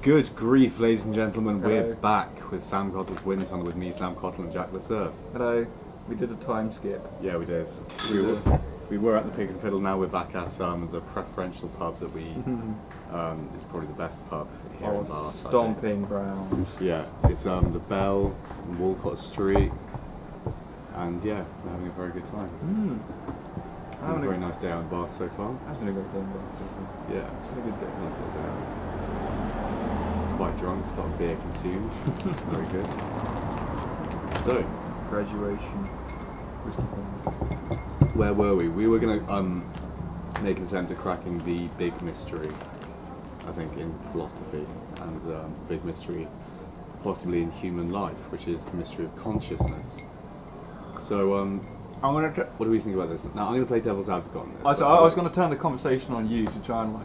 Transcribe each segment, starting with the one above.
Good grief, ladies and gentlemen, Hello. we're back with Sam Cottle's Wind Tunnel with me, Sam Cottle, and Jack Lasserve. Hello. We did a time skip. Yeah, we did. We were at the Pig and Fiddle, now we're back at the preferential pub that we is probably the best pub here in Bath. Stomping grounds. Yeah, it's the Bell on Walcott Street, and yeah, we're having a very good time. Having a very nice day out in Bath so far. That's been a good day in Bath so far. Yeah, It's been a good day. nice little day out. Quite drunk, a lot of beer consumed. Very good. So, Graduation. Whiskey things. where were we? We were going to make an attempt at cracking the big mystery, I think, in philosophy, and the big mystery possibly in human life, which is the mystery of consciousness. So, what do we think about this? Now, I'm going to play devil's advocate on this. I was going to turn the conversation on you to try and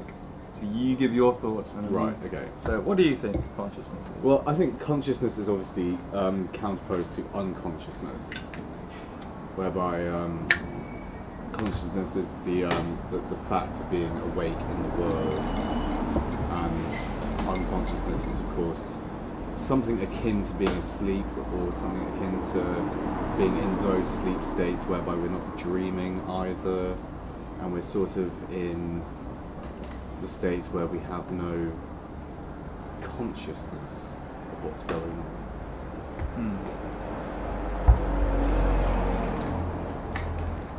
so you give your thoughts. And Right, okay. So what do you think consciousness is? Well, I think consciousness is obviously counterposed to unconsciousness, whereby consciousness is the fact of being awake in the world, and unconsciousness is, of course, something akin to being asleep, or something akin to being in those sleep states whereby we're not dreaming either, and we're sort of in the states where we have no consciousness of what's going on.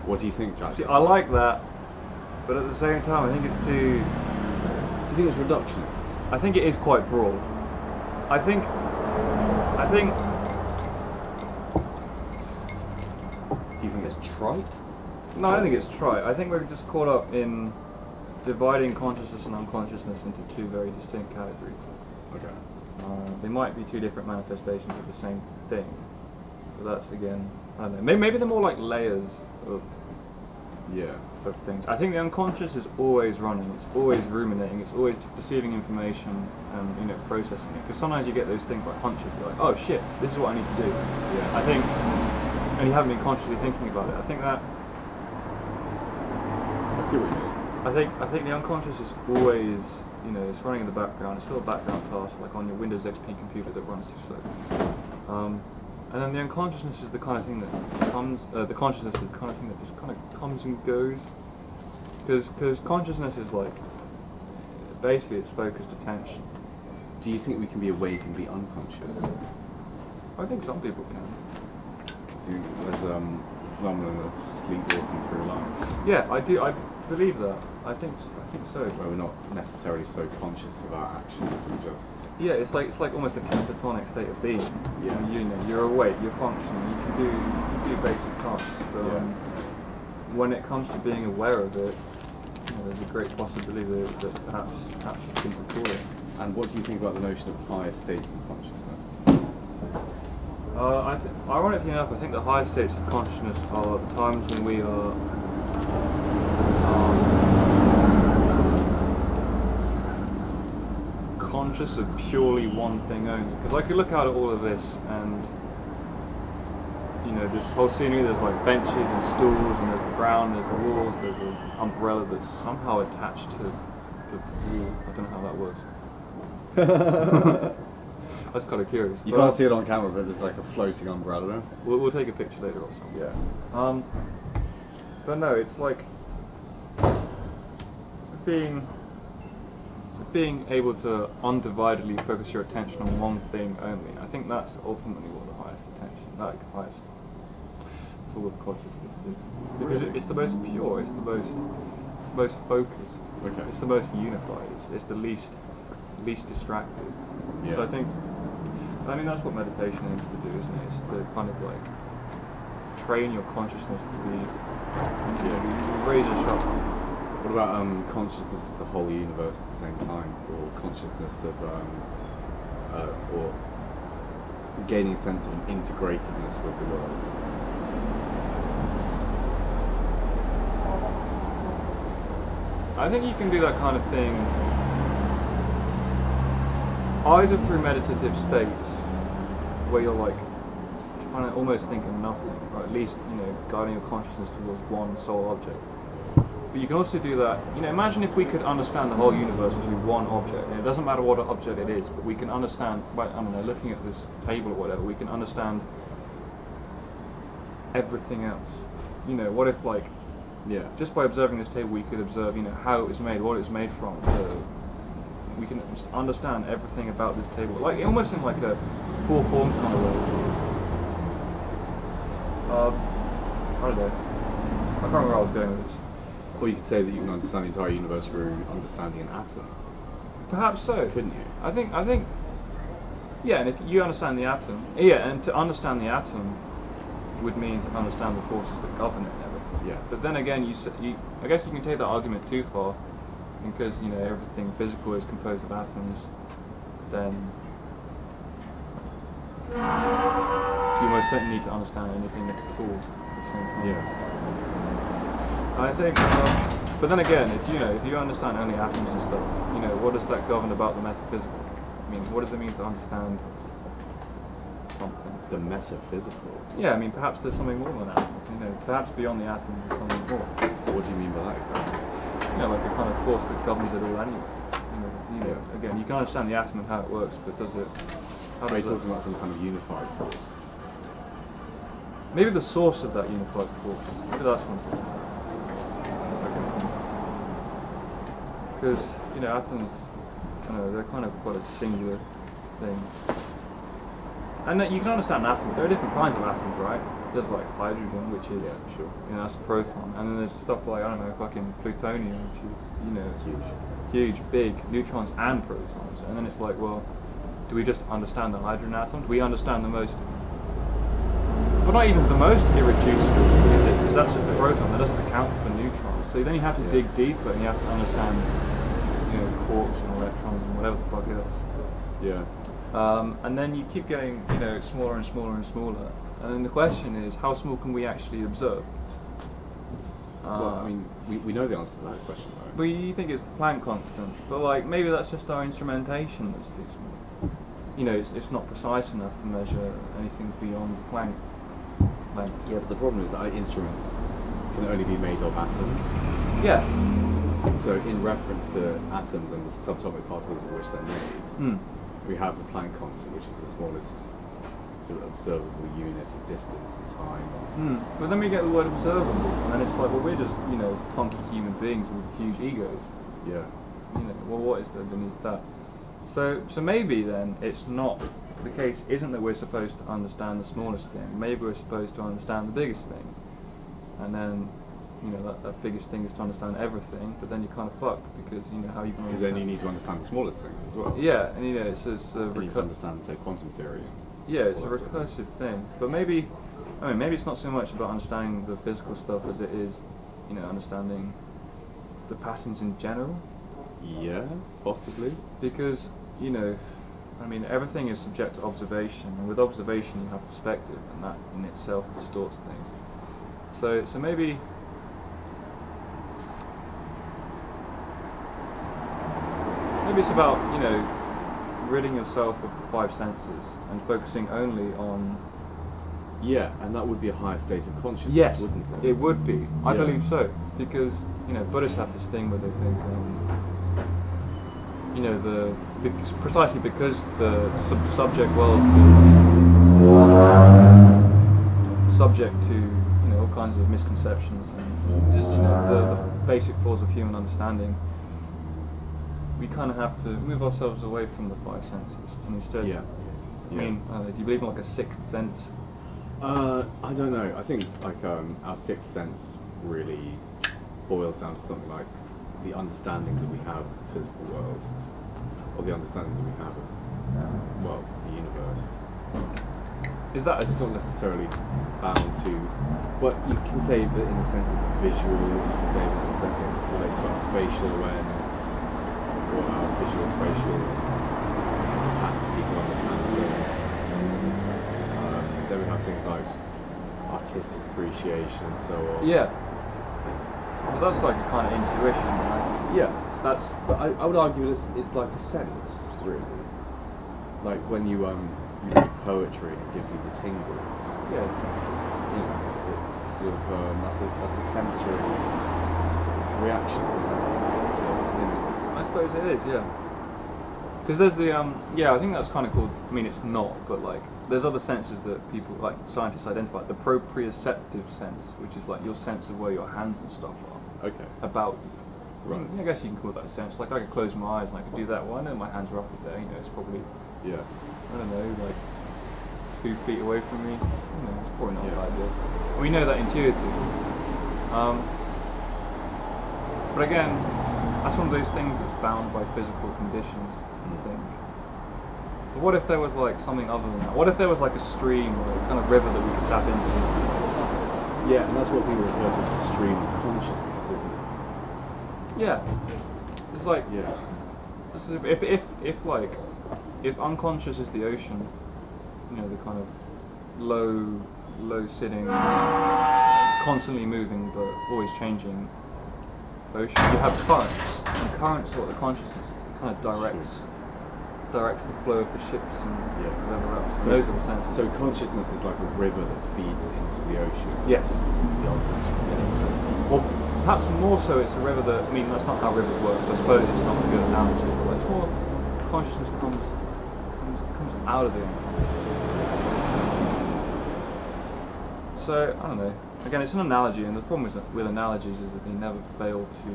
What do you think, Jack? See, I like that, but at the same time, I think it's too. Do you think it's reductionist? I think it is quite broad. I think. Do you think it's trite? No, I don't think it's trite. I think we're just caught up in dividing consciousness and unconsciousness into two very distinct categories. Okay. They might be two different manifestations of the same thing, but that's again, I don't know. Maybe they're more like layers of things. I think the unconscious is always running. It's always ruminating. It's always perceiving information and processing it. Because sometimes you get those things like hunches. You're like, oh shit, this is what I need to do. Yeah. I think, and you haven't been consciously thinking about it. I think that. I see what you mean. I think the unconscious is always, it's running in the background. It's still a background task, like on your Windows XP computer that runs too slow. And then the unconsciousness is the kind of thing that comes. The consciousness is the kind of thing that just kind of comes and goes. Because consciousness is like, basically, it's focused attention. Do you think we can be awake and be unconscious? I think some people can. Do you, there's a phenomenon of sleepwalking through life. Yeah, I do. I believe that. I think so. Where we're not necessarily so conscious of our actions, we just... Yeah, it's like almost a catatonic state of being. Yeah. You're awake, you're functioning, you can do basic tasks. But when it comes to being aware of it, there's a great possibility that perhaps you can record it. And what do you think about the notion of higher states of consciousness? Ironically enough, I think the higher states of consciousness are the times when we are conscious of purely one thing only. Because I could look out at all of this and, this whole scenery, there's like benches and stools, and there's the ground, there's the walls, there's an umbrella that's somehow attached to the wall. I don't know how that works. I was kind of curious. You can't see it on camera, but there's like a floating umbrella. We'll take a picture later or something. Yeah. But no, it's like being able to undividedly focus your attention on one thing only. I think that's ultimately what the highest attention, highest full of consciousness is. Because it's the most pure, it's the most focused, it's the most unified, it's the least distracted. Yeah. So I think that's what meditation aims to do, isn't it? It's to kind of like train your consciousness to be razor sharp. What about consciousness of the whole universe at the same time, or consciousness of, or gaining a sense of an integratedness with the world? I think you can do that kind of thing either through meditative states, where you're like trying to almost think of nothing, or at least guiding your consciousness towards one sole object. But you can also do that, you know, imagine if we could understand the whole universe as one object, and it doesn't matter what object it is, but we can understand, by, I don't know, looking at this table or whatever, we can understand everything else. You know, what if, like, just by observing this table we could observe, you know, how it was made, what it was made from, we can understand everything about this table, like, almost in like a four forms kind of way. I don't know, I can't remember where I was going with this. Or you could say that you can understand the entire universe through understanding an atom. Perhaps so. Couldn't you? I think, yeah, and if you understand the atom, and to understand the atom would mean to understand the forces that govern it and everything. Yes. But then again, I guess you can take that argument too far, because, you know, everything physical is composed of atoms, then you almost don't need to understand anything at all at the same time. Yeah. I think, but then again, if you understand only atoms and stuff, you know, what does that govern about the metaphysical? I mean, what does it mean to understand something? The metaphysical? Yeah, I mean, perhaps there's something more than atoms, you know, perhaps beyond the atom there's something more. What do you mean by that exactly? You know, like the kind of force that governs it all anyway. You know, again, you can understand the atom and how it works, but does it... Are you talking about some kind of unified force? Maybe the source of that unified force. Maybe that's one thing. Because, you know, atoms, I don't know, they're kind of quite a singular thing. And you can understand an atom, there are different kinds of atoms, right? There's like hydrogen, which is, sure. You know, that's a proton. And then there's stuff like, I don't know, fucking plutonium, which is, you know, huge, big neutrons and protons. And then it's like, well, do we just understand the hydrogen atom? Do we understand the most, but not even the most irreducible, is it? Because that's just a proton, that doesn't account for neutrons. So then you have to dig deeper and you have to understand, you know, quarks and electrons and whatever the fuck else. Yeah. And then you keep getting, you know, smaller and smaller and smaller. And then the question is, how small can we actually observe? Well, I mean, we know the answer to that question, though. But you think it's the Planck constant, but like maybe that's just our instrumentation that's too small. You know, it's not precise enough to measure anything beyond the Planck length. Yeah, but the problem is that our instruments can only be made of atoms. Yeah. So in reference to atoms and the subatomic particles of which they're made, we have the Planck constant, which is the smallest sort of observable unit of distance and time. But then we get the word observable, and then it's like, well, we're just, you know, punky human beings with huge egos. Yeah. You know, well, what is there beneath that? So maybe then it's not, the case isn't that we're supposed to understand the smallest thing, maybe we're supposed to understand the biggest thing. And then, you know, that biggest thing is to understand everything, but then you're kind of fucked, because, you know, how you can Because then you need to understand the smallest things as well. Yeah, and you know, it's a you need to understand, say, quantum theory. Yeah, it's a recursive thing. But maybe, I mean, maybe it's not so much about understanding the physical stuff as it is, you know, understanding the patterns in general. Yeah, possibly. Because, you know, I mean, everything is subject to observation, and with observation you have perspective, and that in itself distorts things. So maybe it's about, you know, ridding yourself of the five senses and focusing only on... Yeah, and that would be a higher state of consciousness, yes, wouldn't it? It would be. I believe so, because, you know, Buddhists have this thing where they think, you know, precisely because the subject world is subject to, you know, all kinds of misconceptions and just, you know, the basic flaws of human understanding, we kind of have to move ourselves away from the five senses and instead. I mean, do you believe in like a sixth sense? I don't know. I think like our sixth sense really boils down to something like the understanding that we have of the physical world, or the understanding that we have of, well, the universe. Is that it's not necessarily bound to? Well, you can say that in a sense it's visual. You can say that in a sense it relates to our spatial awareness, or our visual spatial capacity to understand things. Then we have things like artistic appreciation and so on. Yeah. But that's like a kind of intuition, right? Yeah. But I would argue it's like a sense, really. Like when you read poetry, it gives you the tingles. Yeah. You know, it's sort of that's a sensory reaction to the stimulus. I suppose it is, yeah. Because there's the yeah, I think that's kind of called. I mean, it's not, but like there's other senses that people, like scientists, identify. The proprioceptive sense, which is like your sense of where your hands and stuff are. Okay. About you. Right. I guess you can call that a sense. Like I could close my eyes and I could do that. Well, I know my hands are up there. You know, it's probably Yeah. I don't know, like 2 feet away from me. You know, it's probably not Yeah. a bad deal. And we know that intuitively. But again, that's one of those things that's bound by physical conditions, I think. But what if there was like something other than that? What if there was like a stream or a kind of river that we could tap into? Yeah, and that's what people refer to as the stream of consciousness, isn't it? Yeah. It's like, Yeah. if unconscious is the ocean, you know, the kind of low sitting, constantly moving but always changing ocean, you have currents, and currents are what the consciousness is. It kind of directs the flow of the ships and whatever else. So those are the senses. So consciousness is like a river that feeds into the ocean. Yes. The unconscious. Or perhaps more so it's a river that, I mean, that's not how rivers work, so I suppose it's not a good analogy, but it's more consciousness comes out of the unconscious. So, I don't know. Again, it's an analogy, and the problem with analogies is that they never fail to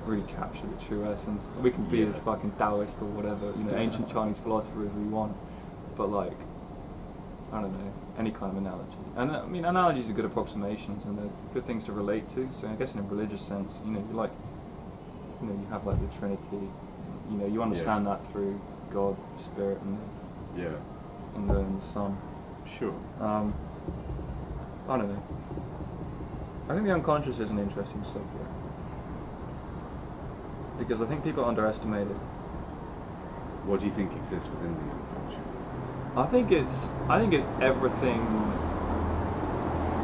really capture the true essence. We can be as fucking Taoist or whatever, you know, ancient Chinese philosopher as we want, but like, I don't know, any kind of analogy. And I mean, analogies are good approximations, and they're good things to relate to. So I guess in a religious sense, you know, you have like the Trinity. You know, you understand that through God, the Spirit, and the Son. Sure. I don't know. I think the unconscious is an interesting subject because I think people underestimate it. What do you think exists within the unconscious? I think it's everything.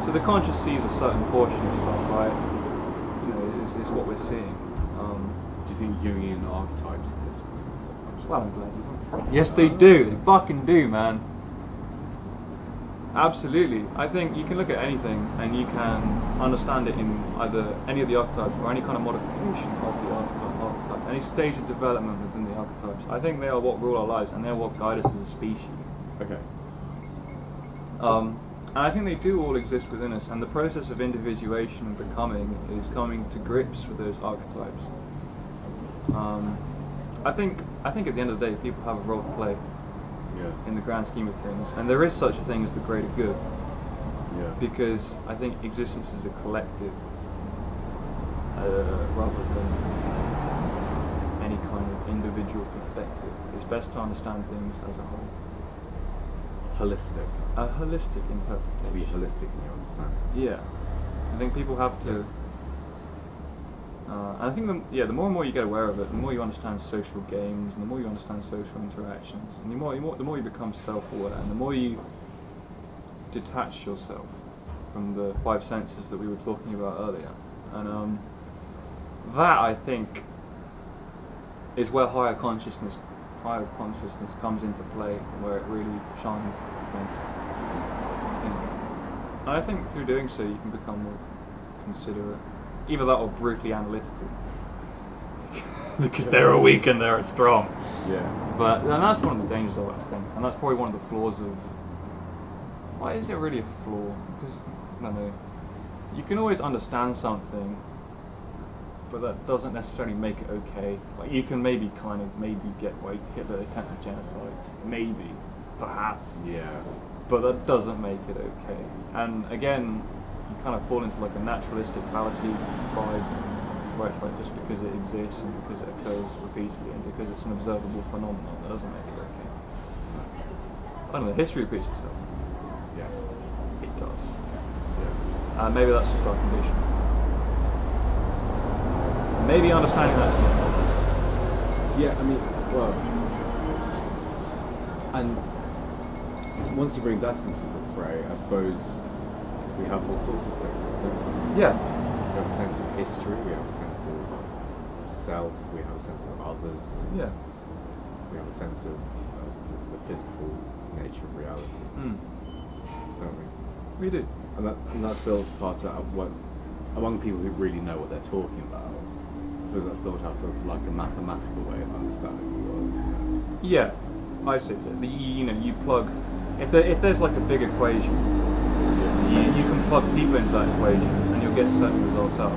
So the conscious sees a certain portion of stuff, right? You know, it's what we're seeing. Do you think Jungian archetypes exist within the subconscious? Well, I'm glad you. Yes, they do. They fucking do, man. Absolutely. I think you can look at anything and you can understand it in either any of the archetypes or any kind of modification of the archetype, any stage of development within the archetypes. I think they are what rule our lives and they're what guide us as a species. Okay. And I think they do all exist within us, and the process of individuation and becoming is coming to grips with those archetypes. I think at the end of the day, people have a role to play in the grand scheme of things, and there is such a thing as the greater good. Because I think existence is a collective, rather than any kind of individual perspective. It's best to understand things as a whole. Holistic. A holistic interpretation. To be holistic in your understanding. Yeah, I think people have to. And I think the more and more you get aware of it, the more you understand social games, and the more you understand social interactions, and the more you become self-aware, and the more you detach yourself from the 5 senses that we were talking about earlier. And that, I think, is where higher consciousness comes into play, and where it really shines, I think. And I think through doing so you can become more considerate. Either that or brutally analytical. Because they're weak and they're strong. But and that's one of the dangers of it, I think. And that's probably one of the flaws of... Why is it really a flaw? Because, I don't know, you can always understand something, but that doesn't necessarily make it okay. Like, you can maybe get why Hitler attempted genocide. Maybe. Perhaps. But that doesn't make it okay. And again, you kind of fall into like a naturalistic fallacy vibe, where it's like just because it exists and because it occurs repeatedly and because it's an observable phenomenon, that doesn't make it okay. I don't know, history repeats itself. Yes. It does. Maybe that's just our condition. Maybe understanding that's enough. Yeah, I mean, well, and once you bring that into the fray, I suppose we have all sorts of senses, don't we? Yeah. We have a sense of history, we have a sense of self, we have a sense of others. Yeah. We have a sense of the physical nature of reality, don't we? We do. And that's built part of what among people who really know what they're talking about. So that's built out of like a mathematical way of understanding the world, isn't it? Yeah, I see. So you plug if there's like a big equation, you can plug people into that equation and you'll get certain results out.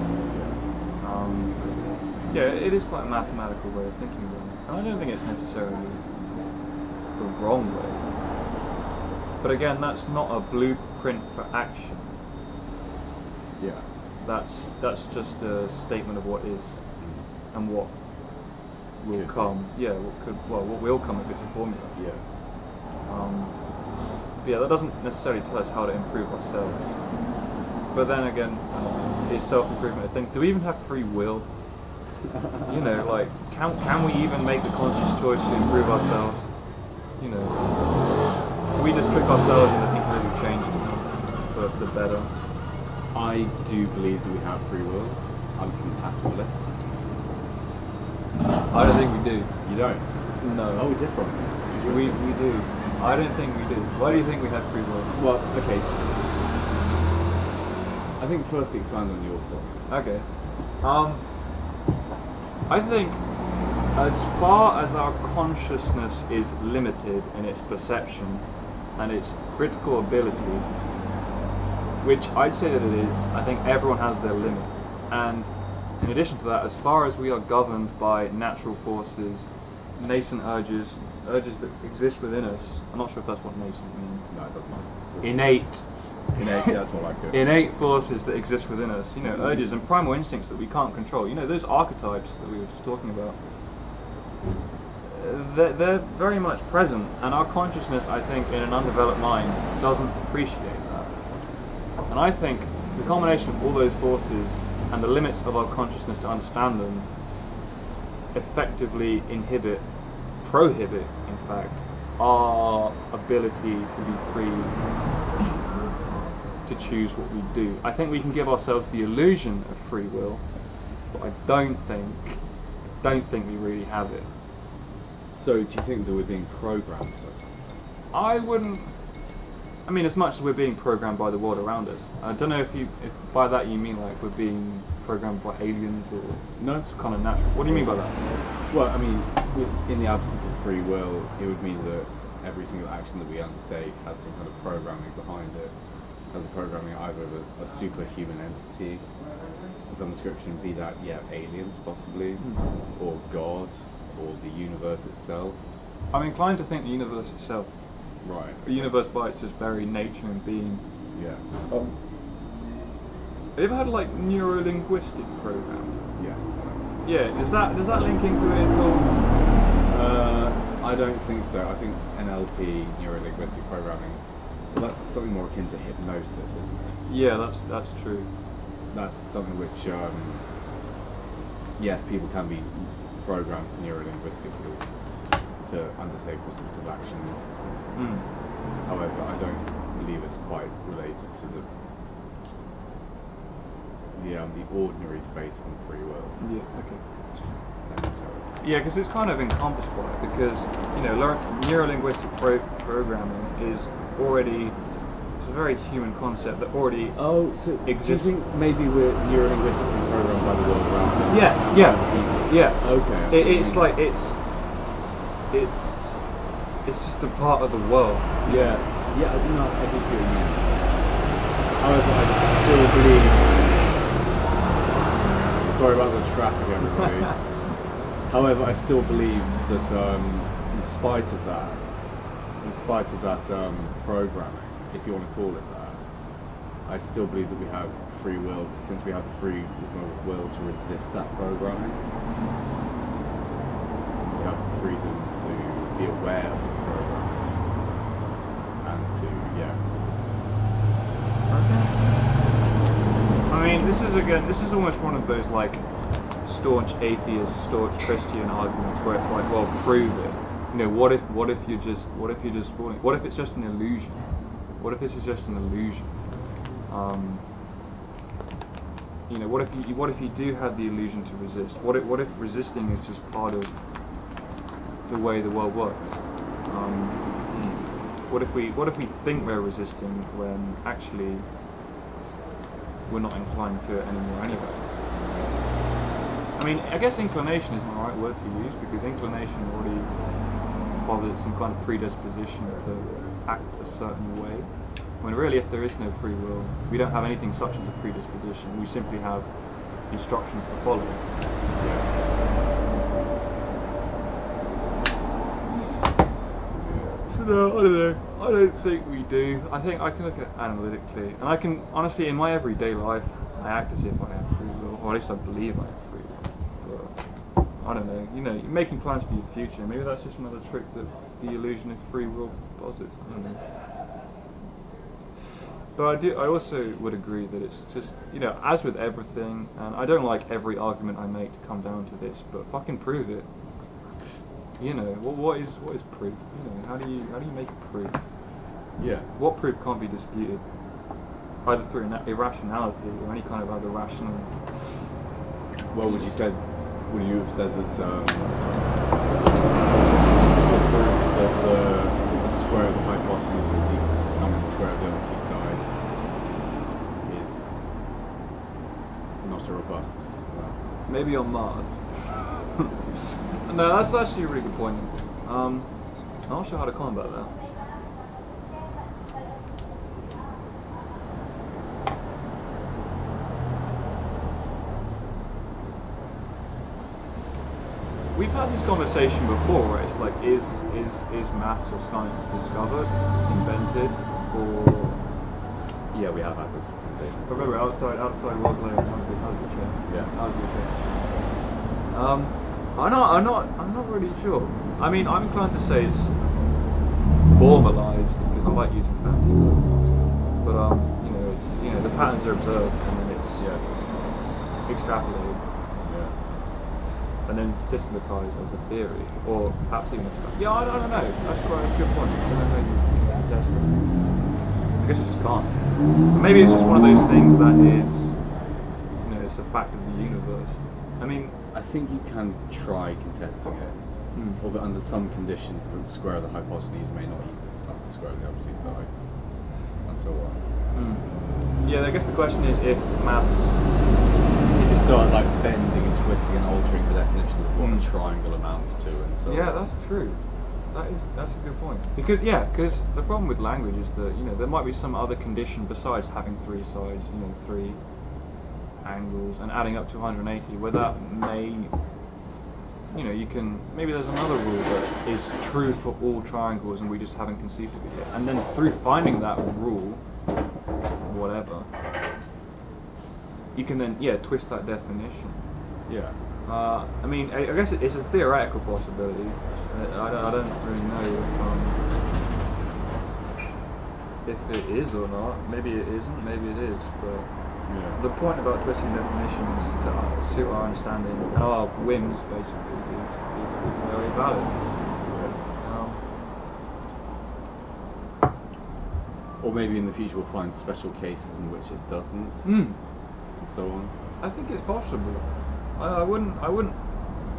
Yeah, it is quite a mathematical way of thinking about it, and I don't think it's necessarily the wrong way. But again, that's not a blueprint for action. Yeah. That's just a statement of what is and what will come. Yeah, what will come if it's a formula. Yeah. Yeah, that doesn't necessarily tell us how to improve ourselves. But then again, is self-improvement a thing? Do we even have free will? You know, like, can we even make the conscious choice to improve ourselves? You know, can we just trick ourselves into thinking that we've changed for the better? I do believe that we have free will. I'm compatibilist. I don't think we do. You don't? No. Oh, we're different. We do. I don't think we do. Why do you think we have free will? Well, okay. I think first expand on your point. Okay. I think as far as our consciousness is limited in its perception and its critical ability, which I'd say that it is, I think everyone has their limit. And in addition to that, as far as we are governed by natural forces, nascent urges that exist within us, I'm not sure if that's what nascent means. No, it doesn't matter. Innate. Yeah, that's more like it. Innate forces that exist within us, you know, urges and primal instincts that we can't control. You know, those archetypes that we were just talking about, they're very much present, and our consciousness, I think, in an undeveloped mind, doesn't appreciate that. And I think the combination of all those forces and the limits of our consciousness to understand them effectively prohibit, in fact, our ability to be free to choose what we do. I think we can give ourselves the illusion of free will, but I don't think we really have it. So do you think that we're being programmed or something? I wouldn't. I mean, as much as we're being programmed by the world around us. I don't know if by that you mean like we're being programmed by aliens or No. some kind of natural. What do you mean by that? Well, I mean, in the absence of free will, it would mean that every single action that we undertake has some kind of programming behind it. Has a programming either of a superhuman entity of some description, be that, aliens possibly, or God, or the universe itself. I'm inclined to think the universe itself. Right. The universe by its just very nature and being. Yeah. Have you ever had like neuro-linguistic programming? Yes. Yeah, does that link into it at all? I don't think so. I think NLP, neuro-linguistic programming, well, that's something more akin to hypnosis, isn't it? Yeah, that's true. That's something which, yes, people can be programmed neuro-linguistically to undertake all sorts of actions. However, I don't believe it's quite related to the ordinary debate on free will. Yeah, okay. Necessarily. Yeah, because it's kind of encompassed by it, because, you know, neuro-linguistic programming is already, it's a very human concept that already So exists. do you think maybe we're neuro-linguistically programmed by the world around us? Yeah. Okay. It's like, it's just a part of the world. Yeah, no, I do see what you mean. However, I still believe. Sorry about the traffic, everybody. However, I still believe that, in spite of that programming, if you want to call it that, I still believe that we have free will, since we have the free will to resist that programming. We have the freedom to be aware of the program and to resist it. Okay. I mean, this is almost one of those like staunch atheist, staunch Christian arguments where it's like, well, prove it. You know, what if you're just fooling? What if it's just an illusion? What if this is just an illusion? You know, what if you do have the illusion to resist? What if resisting is just part of the way the world works? What if we think we're resisting when actually we're not inclined to it anymore anyway. I mean, I guess inclination isn't the right word to use, because inclination already posits some kind of predisposition to act a certain way. When really, if there is no free will, we don't have anything such as a predisposition. We simply have instructions to follow. No, I don't know. I don't think we do. I think I can look at it analytically, and I can honestly, in my everyday life, I act as if I have free will, or at least I believe I have free will. But I don't know. You know, you're making plans for your future. Maybe that's just another trick that the illusion of free will posits. I don't know. But I also would agree that it's just, you know, as with everything, and I don't like every argument I make to come down to this, but fucking prove it. You know, what is proof? You know, how do you make a proof? Yeah. What proof can't be disputed? Either through irrationality or any kind of other rational. Well, would you have said that the square of the hypotenuse is equal to the sum of the square of the other two sides is not a robust? Maybe on Mars. No, that's actually a really good point. I'm not sure how to combat that. We've had this conversation before, where it's like, is maths or science discovered, invented, or? Yeah, we have had this conversation. Remember, outside Roslo, how's the chair? Yeah. How's the chair? I'm not really sure. I mean, I'm inclined to say it's formalized, because I like using fancy words. But you know, it's, you know, the patterns are observed, and then it's extrapolated. And then systematized as a theory, or perhaps even I don't know. That's a good point. I don't know how you can test it. I guess you just can't. But maybe it's just one of those things that is, you know, it's a fact of the universe. I mean, I think you can try contesting it, although under some conditions the square of the hypotenuse may not equal the sum of the square of the other two sides, and so on. Yeah, I guess the question is if maths. You start like bending and twisting and altering the definition of what a triangle amounts to, and so. Yeah, that's true. That's a good point. Because the problem with language is that, you know, there might be some other condition besides having three sides, you know, three angles and adding up to 180, where that may, you know, maybe there's another rule that is true for all triangles and we just haven't conceived of it yet. And then through finding that rule, whatever, you can then, twist that definition. Yeah. I mean, I guess it's a theoretical possibility. I don't really know if it is or not. Maybe it isn't, maybe it is, but the point about twisting definitions to suit our understanding and our whims, basically, is very valid. Or maybe in the future we'll find special cases in which it doesn't, and so on. I think it's possible. I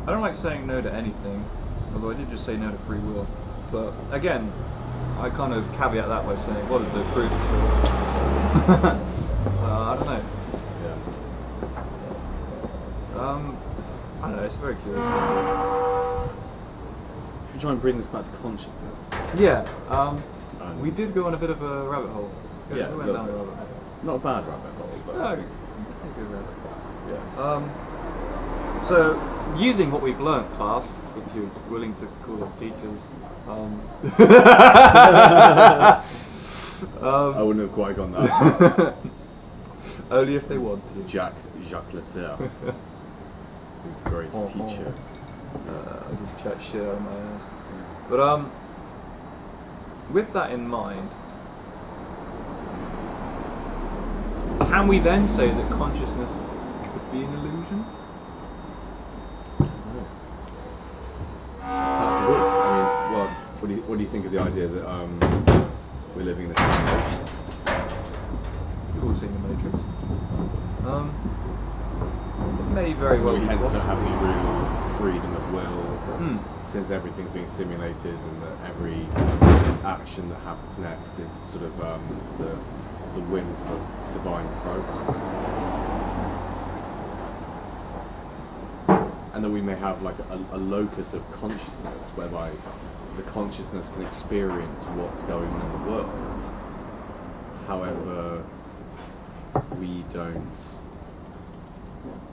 don't like saying no to anything, although I did just say no to free will. But again, I kind of caveat that by saying, what is the proof? So I don't know. I don't know, it's very curious. Should we try and bring this back to consciousness? Yeah, we did go on a bit of a rabbit hole. We went down a rabbit hole. Not a bad rabbit hole, but No, a good rabbit hole. yeah. So, using what we've learnt, class, if you're willing to call us teachers, I wouldn't have quite gone that. only if they want to. Jacques Lasserre, great teacher. I just chat shit out of my ass. But with that in mind, can we then say that consciousness could be an illusion? Perhaps it is. I mean, well, what do you think of the idea that we're living in a simulation? We've all seen The Matrix. It may very well we be hence possible. don't have any real freedom of will, since everything's being simulated, and that every action that happens next is sort of the whims of a divine program. And that we may have like a locus of consciousness whereby the consciousness can experience what's going on in the world. However, we don't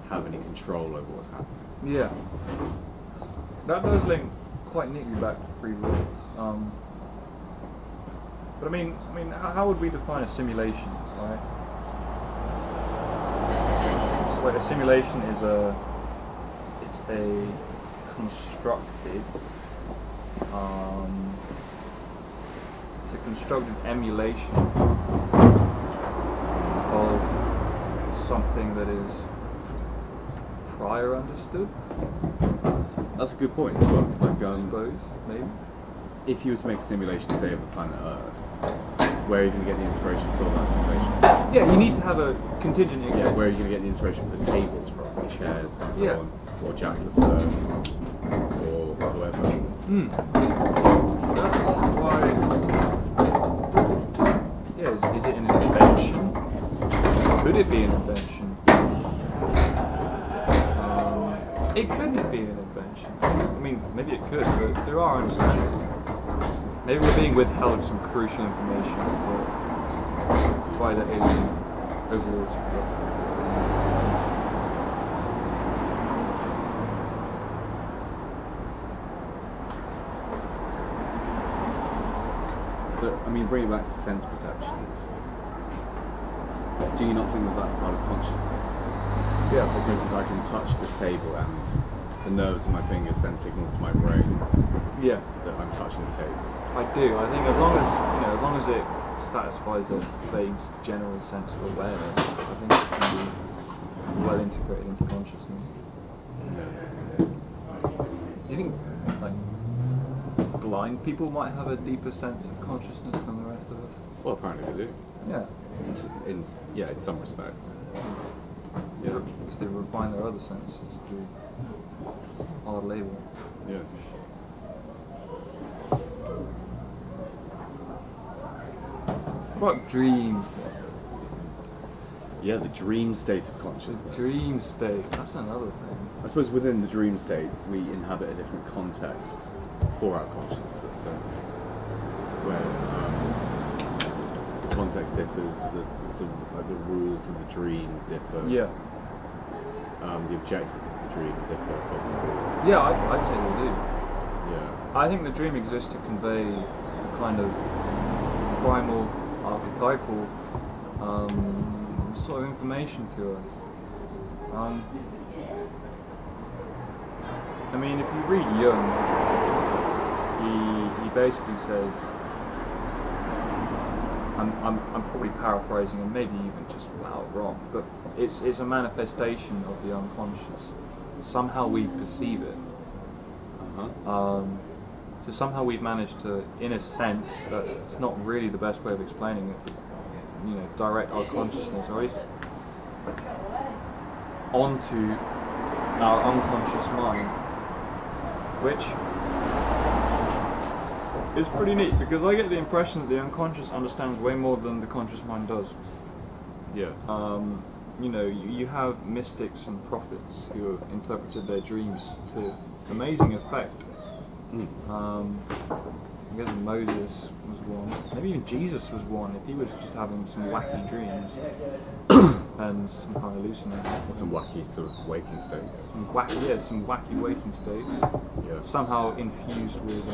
have any control over what's happening. Yeah. That does link quite neatly back to free will. But I mean, how would we define a simulation, right? So like a simulation is a constructed, it's a constructed emulation of something that is prior understood. That's a good point as well. Cause like, I suppose, maybe. If you were to make a simulation, say, of the planet Earth, where are you going to get the inspiration for that simulation? Yeah, you need to have a contingent. Yeah, where are you going to get the inspiration for tables from, chairs, and so Yeah. on, or Jack the Surf, or whoever. That's why. Yeah, is it an invention? Could it be an invention? It couldn't be an invention. I mean, maybe it could, but there are understandings. Maybe we're being withheld some crucial information by the alien overlords. So, I mean, bring it back to sense perceptions. Do you not think that that's part of consciousness? Yeah, For instance, I can touch this table and the nerves of my fingers send signals to my brain yeah, that I'm touching the table. I do. I think as long as it satisfies a vague general sense of awareness, I think it can be well integrated into consciousness. Yeah. Do you think like blind people might have a deeper sense of consciousness than the rest of us? Well, apparently they do. Yeah. In some respects. Yeah. Because they refine their other senses through hard labour. Yeah. What about dreams then? Yeah, the dream state of The consciousness. dream state, that's another thing. I suppose within the dream state, we inhabit a different context for our conscious system, where the context differs, the rules of the dream differ, Yeah. the objectives of the dream differ possibly. Yeah, I'd say they do. Yeah. I think the dream exists to convey a kind of primal, archetypal sort of information to us. I mean, if you read Jung, he basically says, I'm probably paraphrasing and maybe even just flat out wrong, but it's a manifestation of the unconscious. Somehow we perceive it. So somehow we've managed to, in a sense, that's not really the best way of explaining it, direct our consciousness, or at least onto our unconscious mind, which is pretty neat, because I get the impression that the unconscious understands way more than the conscious mind does. Yeah. You have mystics and prophets who have interpreted their dreams to amazing effect. I guess Moses was one. Maybe even Jesus was one, if he was just having some wacky dreams and some kind of hallucination. Or some wacky sort of waking states. Some wacky waking states. Yeah. Somehow infused with